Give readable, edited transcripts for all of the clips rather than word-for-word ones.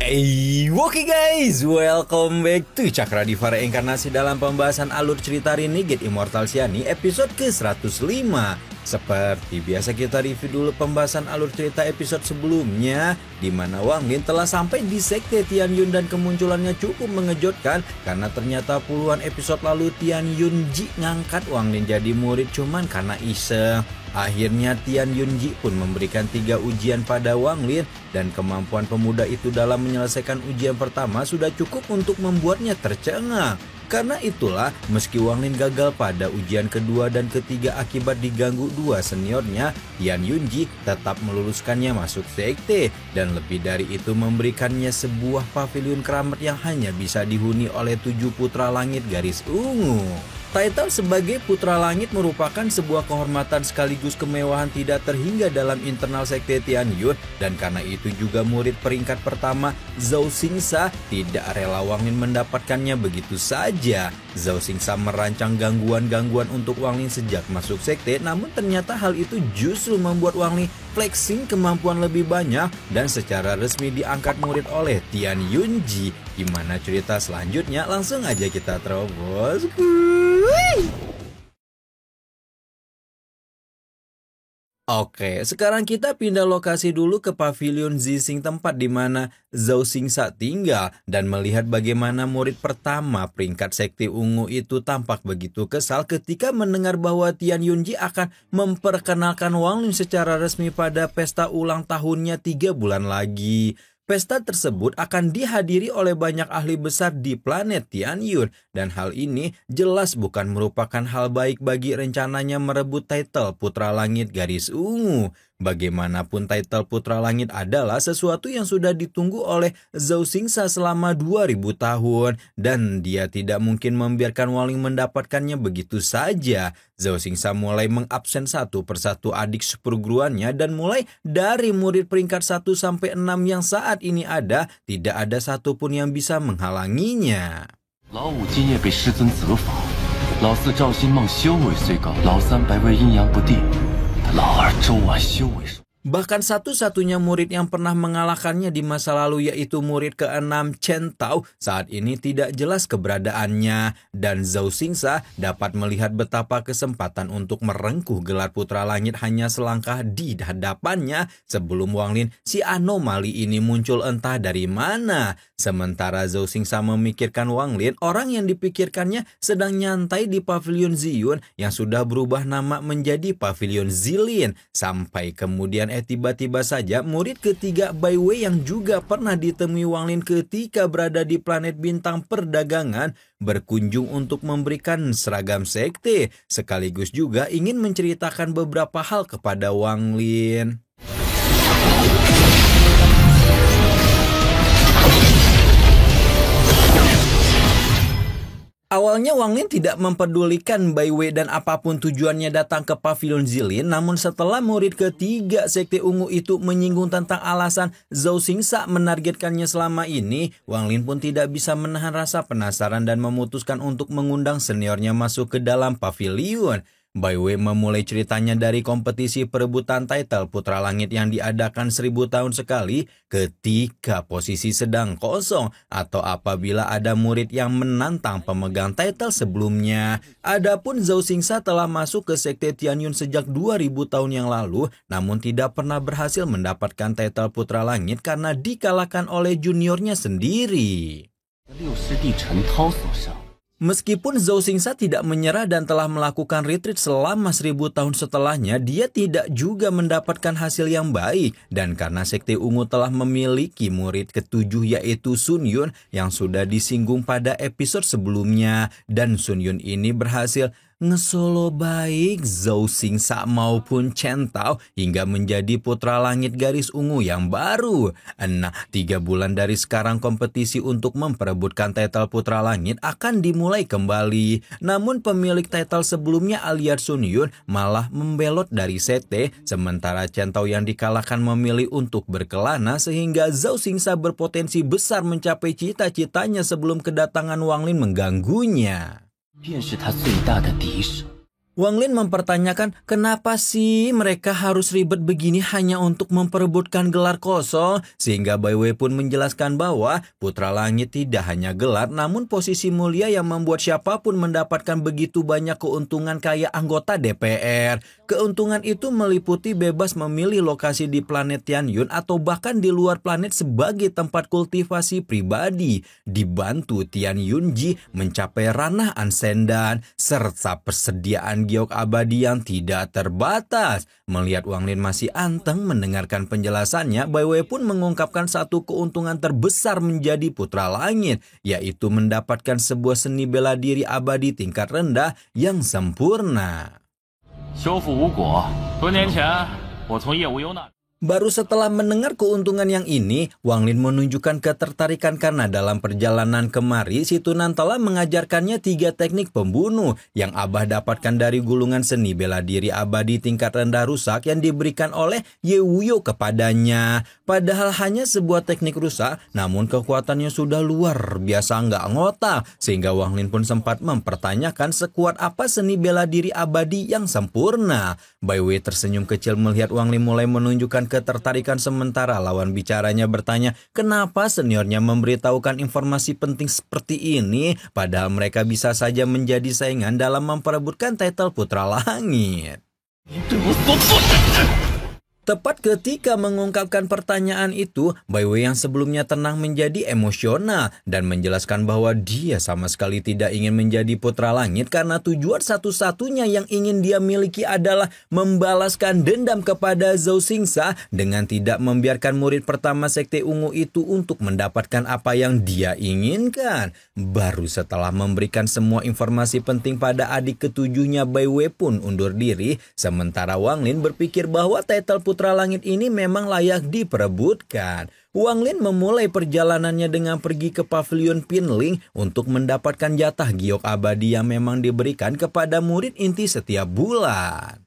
Oke guys, welcome back to Cakradivara Reinkarnasi dalam pembahasan alur cerita Renegade Immortal Shiani episode ke-105. Seperti biasa kita review dulu pembahasan alur cerita episode sebelumnya, di mana Wang Lin telah sampai di Sekte Tian Yun dan kemunculannya cukup mengejutkan karena ternyata puluhan episode lalu Tian Yun Ji ngangkat Wang Lin jadi murid cuman karena iseng. Akhirnya Tian Yun Ji pun memberikan 3 ujian pada Wang Lin dan kemampuan pemuda itu dalam menyelesaikan ujian pertama sudah cukup untuk membuatnya tercengang. Karena itulah meski Wang Lin gagal pada ujian kedua dan ketiga akibat diganggu 2 seniornya, Tian Yun Ji tetap meluluskannya masuk sekte dan lebih dari itu memberikannya sebuah pavilion keramat yang hanya bisa dihuni oleh 7 putra langit garis ungu. Title sebagai Putra Langit merupakan sebuah kehormatan sekaligus kemewahan tidak terhingga dalam internal Sekte Tian Yun, dan karena itu juga murid peringkat pertama Zhou Xingsa tidak rela Wang Lin mendapatkannya begitu saja. Zhou Xingsa merancang gangguan-gangguan untuk Wang Lin sejak masuk sekte, namun ternyata hal itu justru membuat Wang Lin flexing kemampuan lebih banyak dan secara resmi diangkat murid oleh Tian Yun Ji. Gimana cerita selanjutnya? Langsung aja kita terobos. Oke, sekarang kita pindah lokasi dulu ke pavilion Zixing, tempat di mana Zhou Xingsa tinggal, dan melihat bagaimana murid pertama peringkat Sekte Ungu itu tampak begitu kesal ketika mendengar bahwa Tian Yun Ji akan memperkenalkan Wang Lin secara resmi pada pesta ulang tahunnya 3 bulan lagi. Pesta tersebut akan dihadiri oleh banyak ahli besar di planet Tian Yun, dan hal ini jelas bukan merupakan hal baik bagi rencananya merebut title Putra Langit garis ungu. Bagaimanapun title Putra Langit adalah sesuatu yang sudah ditunggu oleh Zhou Xingsa selama 2000 tahun dan dia tidak mungkin membiarkan Wang Lin mendapatkannya begitu saja. Zhou Xingsa mulai mengabsen satu persatu adik seperguruannya dan mulai dari murid peringkat 1 sampai 6 yang saat ini ada, tidak ada satupun yang bisa menghalanginya. 老五今夜被师尊责罚，老四赵新梦修为虽高，老三白薇阴阳不定，老二周婉修为弱。 Bahkan satu-satunya murid yang pernah mengalahkannya di masa lalu yaitu murid ke-6 Chen Tao saat ini tidak jelas keberadaannya, dan Zhou Xingsa dapat melihat betapa kesempatan untuk merengkuh gelar Putra Langit hanya selangkah di hadapannya sebelum Wang Lin si anomali ini muncul entah dari mana. Sementara Zhou Xingsa memikirkan Wang Lin, orang yang dipikirkannya sedang nyantai di pavilion Ziyun yang sudah berubah nama menjadi pavilion Zilin, sampai kemudian tiba-tiba saja murid ketiga Bai Wei yang juga pernah ditemui Wang Lin ketika berada di planet bintang perdagangan berkunjung untuk memberikan seragam sekte, sekaligus juga ingin menceritakan beberapa hal kepada Wang Lin. Awalnya Wang Lin tidak mempedulikan Bai Wei dan apapun tujuannya datang ke pavilion Zilin, namun setelah murid ketiga Sekte Ungu itu menyinggung tentang alasan Zhou Xingsa menargetkannya selama ini, Wang Lin pun tidak bisa menahan rasa penasaran dan memutuskan untuk mengundang seniornya masuk ke dalam pavilion. Bai Wei memulai ceritanya dari kompetisi perebutan title Putra Langit yang diadakan 1000 tahun sekali ketika posisi sedang kosong atau apabila ada murid yang menantang pemegang title sebelumnya. Adapun Zhou Xingsa telah masuk ke Sekte Tian Yun sejak 2000 tahun yang lalu, namun tidak pernah berhasil mendapatkan title Putra Langit karena dikalahkan oleh juniornya sendiri. 六师弟陈涛所上。 Meskipun Zhou Xingsa tidak menyerah dan telah melakukan retreat selama 1000 tahun setelahnya, dia tidak juga mendapatkan hasil yang baik. Dan karena Sekte Ungu telah memiliki murid ke-7 yaitu Sun Yun yang sudah disinggung pada episode sebelumnya. Dan Sun Yun ini berhasil ngesolo baik Zhou Xingsa maupun Chen Tao hingga menjadi Putra Langit garis ungu yang baru. Nah, 3 bulan dari sekarang kompetisi untuk memperebutkan title Putra Langit akan dimulai kembali. Namun pemilik title sebelumnya alias Sun Yun malah membelot dari sekte, sementara Chen Tao yang dikalahkan memilih untuk berkelana sehingga Zhou Xingsa berpotensi besar mencapai cita-citanya sebelum kedatangan Wang Lin mengganggunya. 便是他最大的敌手。Wang Lin mempertanyakan kenapa sih mereka harus ribet begini hanya untuk memperebutkan gelar kosong, sehingga Bai Wei pun menjelaskan bahwa Putra Langit tidak hanya gelar namun posisi mulia yang membuat siapapun mendapatkan begitu banyak keuntungan kayak anggota DPR. Keuntungan itu meliputi bebas memilih lokasi di planet Tianyun atau bahkan di luar planet sebagai tempat kultivasi pribadi, dibantu Tianyunji mencapai ranah Ansendan, serta persediaan giok abadi yang tidak terbatas. Melihat Wang Lin masih anteng mendengarkan penjelasannya, Bai Wei pun mengungkapkan satu keuntungan terbesar menjadi Putra Langit, yaitu mendapatkan sebuah seni bela diri abadi tingkat rendah yang sempurna. Baru setelah mendengar keuntungan yang ini, Wang Lin menunjukkan ketertarikan karena dalam perjalanan kemari, si Tunan telah mengajarkannya 3 teknik pembunuh yang Abah dapatkan dari gulungan seni bela diri abadi tingkat rendah rusak yang diberikan oleh Ye Wuyo kepadanya. Padahal hanya sebuah teknik rusak, namun kekuatannya sudah luar biasa nggak ngotak, sehingga Wang Lin pun sempat mempertanyakan sekuat apa seni bela diri abadi yang sempurna. Bai Wei tersenyum kecil melihat Wang Lin mulai menunjukkan ketertarikan sementara lawan bicaranya bertanya kenapa seniornya memberitahukan informasi penting seperti ini padahal mereka bisa saja menjadi saingan dalam memperebutkan title Putra Langit. Tepat ketika mengungkapkan pertanyaan itu, Bai Wei yang sebelumnya tenang menjadi emosional dan menjelaskan bahwa dia sama sekali tidak ingin menjadi Putra Langit karena tujuan satu-satunya yang ingin dia miliki adalah membalaskan dendam kepada Zhou Xingsa dengan tidak membiarkan murid pertama Sekte Ungu itu untuk mendapatkan apa yang dia inginkan. Baru setelah memberikan semua informasi penting pada adik ketujuhnya, Bai Wei pun undur diri, sementara Wang Lin berpikir bahwa title Putra Langit ini memang layak diperebutkan. Wang Lin memulai perjalanannya dengan pergi ke pavilion Pinling untuk mendapatkan jatah giok abadi yang memang diberikan kepada murid inti setiap bulan.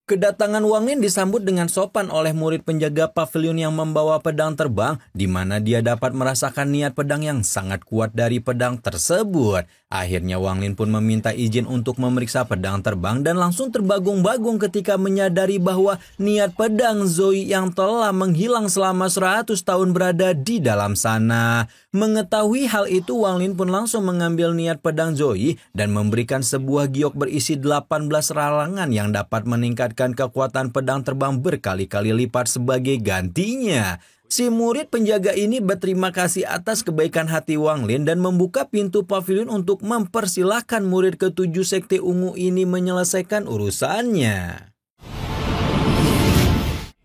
Kedatangan Wang Lin disambut dengan sopan oleh murid penjaga pavilion yang membawa pedang terbang, di mana dia dapat merasakan niat pedang yang sangat kuat dari pedang tersebut. Akhirnya Wang Lin pun meminta izin untuk memeriksa pedang terbang dan langsung terbagung-bagung ketika menyadari bahwa niat pedang Zoe yang telah menghilang selama 100 tahun berada di dalam sana. Mengetahui hal itu, Wang Lin pun langsung mengambil niat pedang Zoe dan memberikan sebuah giok berisi 18 ralangan yang dapat meningkatkan kekuatan pedang terbang berkali-kali lipat sebagai gantinya. Si murid penjaga ini berterima kasih atas kebaikan hati Wang Lin dan membuka pintu pavilion untuk mempersilahkan murid ketujuh Sekte Ungu ini menyelesaikan urusannya.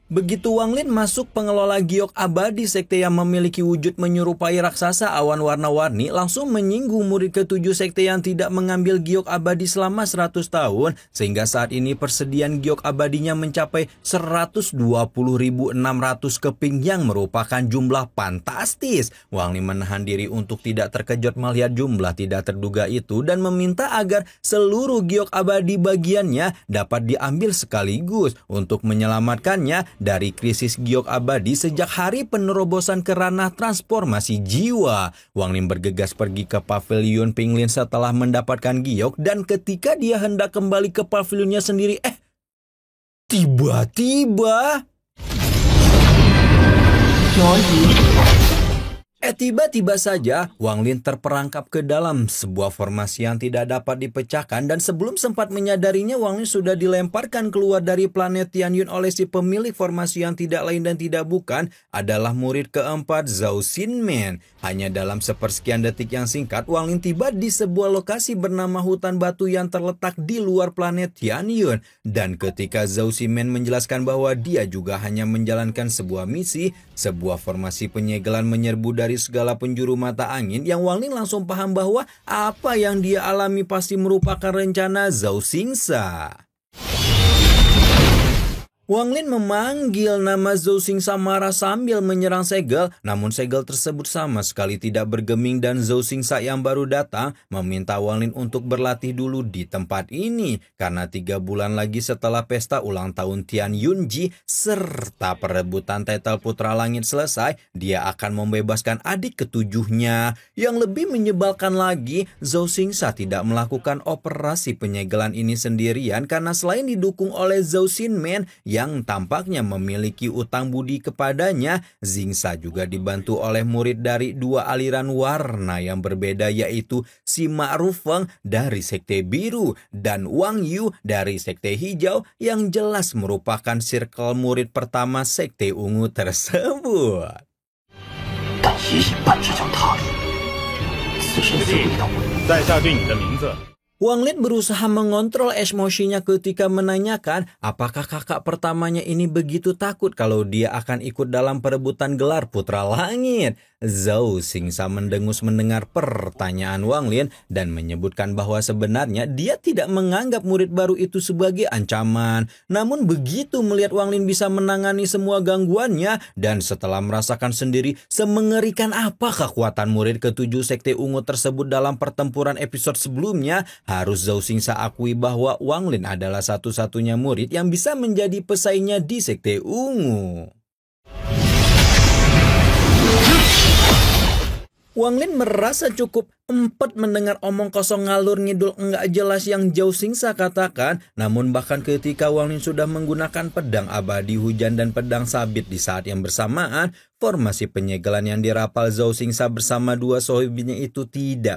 Begitu Wang Lin masuk, pengelola giok abadi sekte yang memiliki wujud menyerupai raksasa awan warna-warni langsung menyinggung murid ketujuh sekte yang tidak mengambil giok abadi selama 100 tahun, sehingga saat ini persediaan giok abadinya mencapai 120.600 keping yang merupakan jumlah fantastis. Wang Lin menahan diri untuk tidak terkejut melihat jumlah tidak terduga itu dan meminta agar seluruh giok abadi bagiannya dapat diambil sekaligus untuk menyelamatkannya dari krisis giok abadi sejak hari penerobosan ke ranah transformasi jiwa. Wang Lin bergegas pergi ke pavilion Pinglin setelah mendapatkan giok, dan ketika dia hendak kembali ke pavilionnya sendiri, tiba-tiba tiba-tiba saja Wang Lin terperangkap ke dalam sebuah formasi yang tidak dapat dipecahkan, dan sebelum sempat menyadarinya Wang Lin sudah dilemparkan keluar dari planet Tianyun oleh si pemilik formasi yang tidak lain dan tidak bukan adalah murid keempat Zhao Xinmen. Hanya dalam sepersekian detik yang singkat, Wang Lin tiba di sebuah lokasi bernama hutan batu yang terletak di luar planet Tianyun, dan ketika Zhao Xinmen menjelaskan bahwa dia juga hanya menjalankan sebuah misi, sebuah formasi penyegelan menyerbu dari segala penjuru mata angin, yang Wang Lin langsung paham bahwa apa yang dia alami pasti merupakan rencana Zhao Xingsa. Wang Lin memanggil nama Zhou Xingsa marah sambil menyerang segel, namun segel tersebut sama sekali tidak bergeming dan Zhou Xingsa yang baru datang meminta Wang Lin untuk berlatih dulu di tempat ini karena 3 bulan lagi setelah pesta ulang tahun Tian Yunji serta perebutan titel Putra Langit selesai, dia akan membebaskan adik ketujuhnya. Yang lebih menyebalkan lagi, Zhou Xingsa tidak melakukan operasi penyegelan ini sendirian karena selain didukung oleh Zhou Xinmen yang tampaknya memiliki utang budi kepadanya, Xingsa juga dibantu oleh murid dari 2 aliran warna yang berbeda yaitu Sima Rufeng dari Sekte Biru dan Wang Yu dari Sekte Hijau yang jelas merupakan circle murid pertama Sekte Ungu tersebut. Wang Lin berusaha mengontrol emosinya ketika menanyakan apakah kakak pertamanya ini begitu takut kalau dia akan ikut dalam perebutan gelar Putra Langit. Zhou Xingsa mendengus mendengar pertanyaan Wang Lin dan menyebutkan bahwa sebenarnya dia tidak menganggap murid baru itu sebagai ancaman. Namun begitu melihat Wang Lin bisa menangani semua gangguannya dan setelah merasakan sendiri semengerikan apa kekuatan murid ketujuh Sekte Ungu tersebut dalam pertempuran episode sebelumnya, harus Zhou Xingsa akui bahwa Wang Lin adalah satu-satunya murid yang bisa menjadi pesaingnya di Sekte Ungu. Wang Lin merasa cukup empet mendengar omong kosong ngalur ngidul enggak jelas yang Zhou Xingsa katakan. Namun bahkan ketika Wang Lin sudah menggunakan pedang abadi hujan dan pedang sabit di saat yang bersamaan, formasi penyegelan yang dirapal Zhou Xingsa bersama 2 sohibinya itu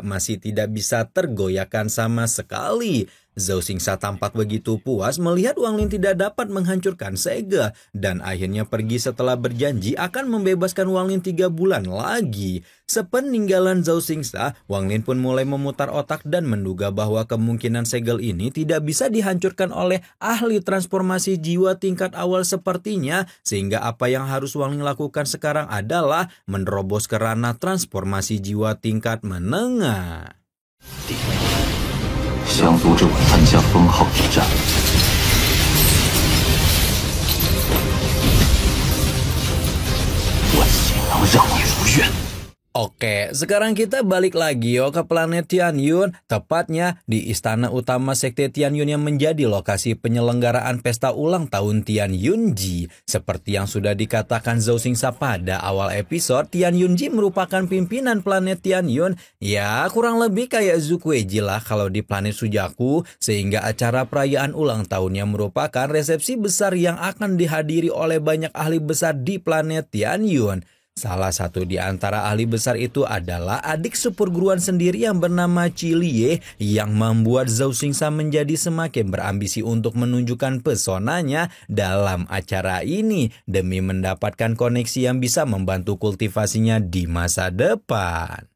masih tidak bisa tergoyahkan sama sekali. Zhou Xingsa tampak begitu puas melihat Wang Lin tidak dapat menghancurkan segel dan akhirnya pergi setelah berjanji akan membebaskan Wang Lin 3 bulan lagi. Sepeninggalan Zhou Xingsa, Wang Lin pun mulai memutar otak dan menduga bahwa kemungkinan segel ini tidak bisa dihancurkan oleh ahli transformasi jiwa tingkat awal sepertinya, sehingga apa yang harus Wang Lin lakukan sekarang adalah menerobos ke ranah transformasi jiwa tingkat menengah. 想阻止我参加封号之战，我岂能让你如愿？ Oke, sekarang kita balik lagi ke planet Tianyun, tepatnya di istana utama Sekte Tianyun yang menjadi lokasi penyelenggaraan pesta ulang tahun Tian Yunji. Seperti yang sudah dikatakan Zhou Xingsa pada awal episode, Tian Yunji merupakan pimpinan planet Tianyun. Ya, kurang lebih kayak Zukueji lah kalau di planet Sujaku, sehingga acara perayaan ulang tahunnya merupakan resepsi besar yang akan dihadiri oleh banyak ahli besar di planet Tianyun. Salah satu di antara ahli besar itu adalah adik seperguruan sendiri yang bernama Cilie yang membuat Zhou Xingsa menjadi semakin berambisi untuk menunjukkan pesonanya dalam acara ini demi mendapatkan koneksi yang bisa membantu kultivasinya di masa depan.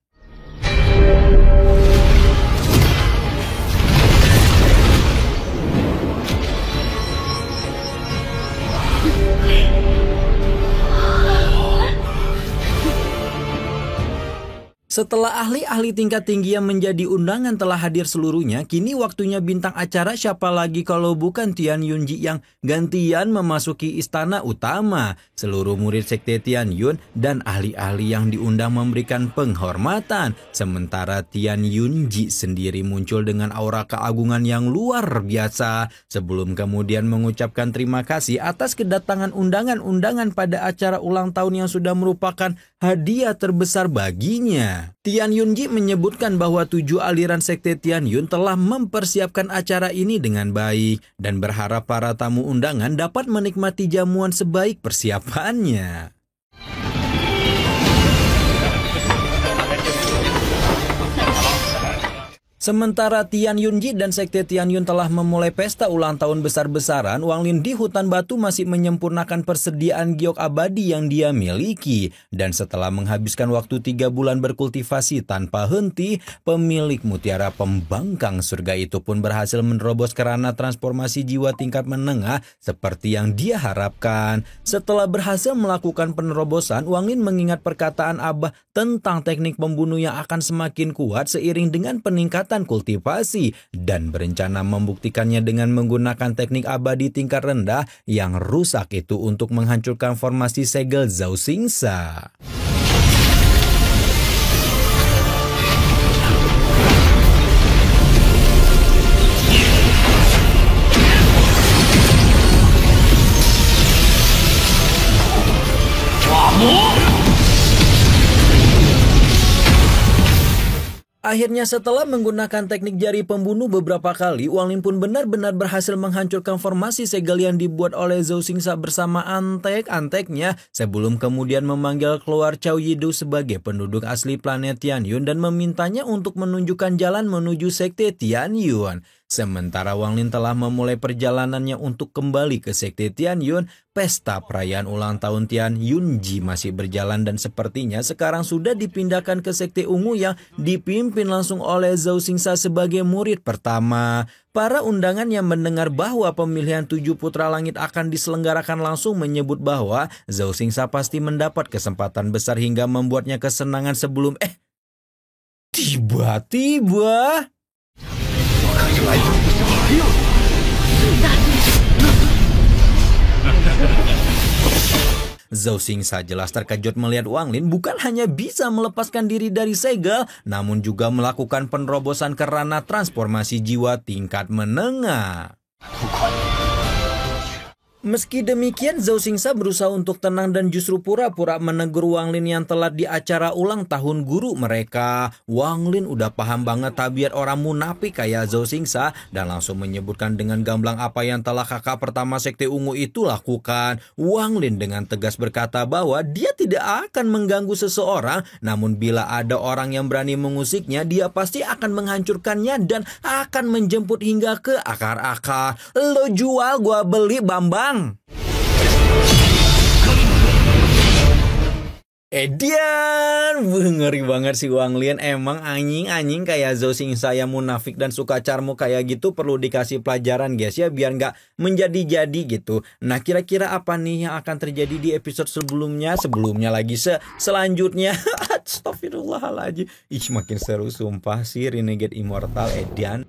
Setelah ahli-ahli tingkat tinggi yang menjadi undangan telah hadir seluruhnya, kini waktunya bintang acara siapa lagi kalau bukan Tian Yunji yang gantian memasuki istana utama. Seluruh murid Sekte Tianyun dan ahli-ahli yang diundang memberikan penghormatan. Sementara Tian Yunji sendiri muncul dengan aura keagungan yang luar biasa. Sebelum kemudian mengucapkan terima kasih atas kedatangan undangan-undangan pada acara ulang tahun yang sudah merupakan hadiah terbesar baginya. Tian Yunji menyebutkan bahwa 7 aliran Sekte Tianyun telah mempersiapkan acara ini dengan baik dan berharap para tamu undangan dapat menikmati jamuan sebaik persiapannya. Sementara Tian Yunji dan Sekte Tianyun telah memulai pesta ulang tahun besar-besaran, Wang Lin di hutan batu masih menyempurnakan persediaan giok abadi yang dia miliki. Dan setelah menghabiskan waktu 3 bulan berkultivasi tanpa henti, pemilik mutiara pembangkang surga itu pun berhasil menerobos ke ranah transformasi jiwa tingkat menengah seperti yang dia harapkan. Setelah berhasil melakukan penerobosan, Wang Lin mengingat perkataan Abah tentang teknik pembunuh yang akan semakin kuat seiring dengan peningkatan kegiatan kultivasi dan berencana membuktikannya dengan menggunakan teknik abadi tingkat rendah yang rusak itu untuk menghancurkan formasi segel Zhao Xingsa. Akhirnya setelah menggunakan teknik jari pembunuh beberapa kali, Wang Lin pun benar-benar berhasil menghancurkan formasi segel yang dibuat oleh Zhao Xingsa bersama antek-anteknya sebelum kemudian memanggil keluar Cao Yidu sebagai penduduk asli planet Tianyun dan memintanya untuk menunjukkan jalan menuju sekte Tianyun. Sementara Wang Lin telah memulai perjalanannya untuk kembali ke sekte Tianyun, pesta perayaan ulang tahun Tian Yunji masih berjalan dan sepertinya sekarang sudah dipindahkan ke sekte ungu yang dipimpin langsung oleh Zhao Xingsa sebagai murid pertama. Para undangan yang mendengar bahwa pemilihan 7 putra langit akan diselenggarakan langsung menyebut bahwa Zhao Xingsa pasti mendapat kesempatan besar hingga membuatnya kesenangan sebelum tiba-tiba Zhao Xingsa jelas terkejut melihat Wang Lin bukan hanya bisa melepaskan diri dari segel, namun juga melakukan penerobosan ke ranah transformasi jiwa tingkat menengah. Meski demikian, Zhao Xingsa berusaha untuk tenang dan justru pura-pura menegur Wang Lin yang telat di acara ulang tahun guru mereka. Wang Lin udah paham banget tabiat orang munafik kayak Zhao Xingsa dan langsung menyebutkan dengan gamblang apa yang telah kakak pertama sekte ungu itu lakukan. Wang Lin dengan tegas berkata bahwa dia tidak akan mengganggu seseorang, namun bila ada orang yang berani mengusiknya, dia pasti akan menghancurkannya dan akan menjemput hingga ke akar-akar. Lo jual, gua beli, Bambang. Edian, ngeri banget si Wang Lin. Emang anjing-anjing kayak Zhao Xingsa yang munafik dan suka carmu kayak gitu perlu dikasih pelajaran guys ya, biar nggak menjadi-jadi gitu. Nah kira-kira apa nih yang akan terjadi di episode sebelumnya lagi selanjutnya. Astagfirullahaladzim. Ih makin seru sumpah sih Renegade Immortal Edian.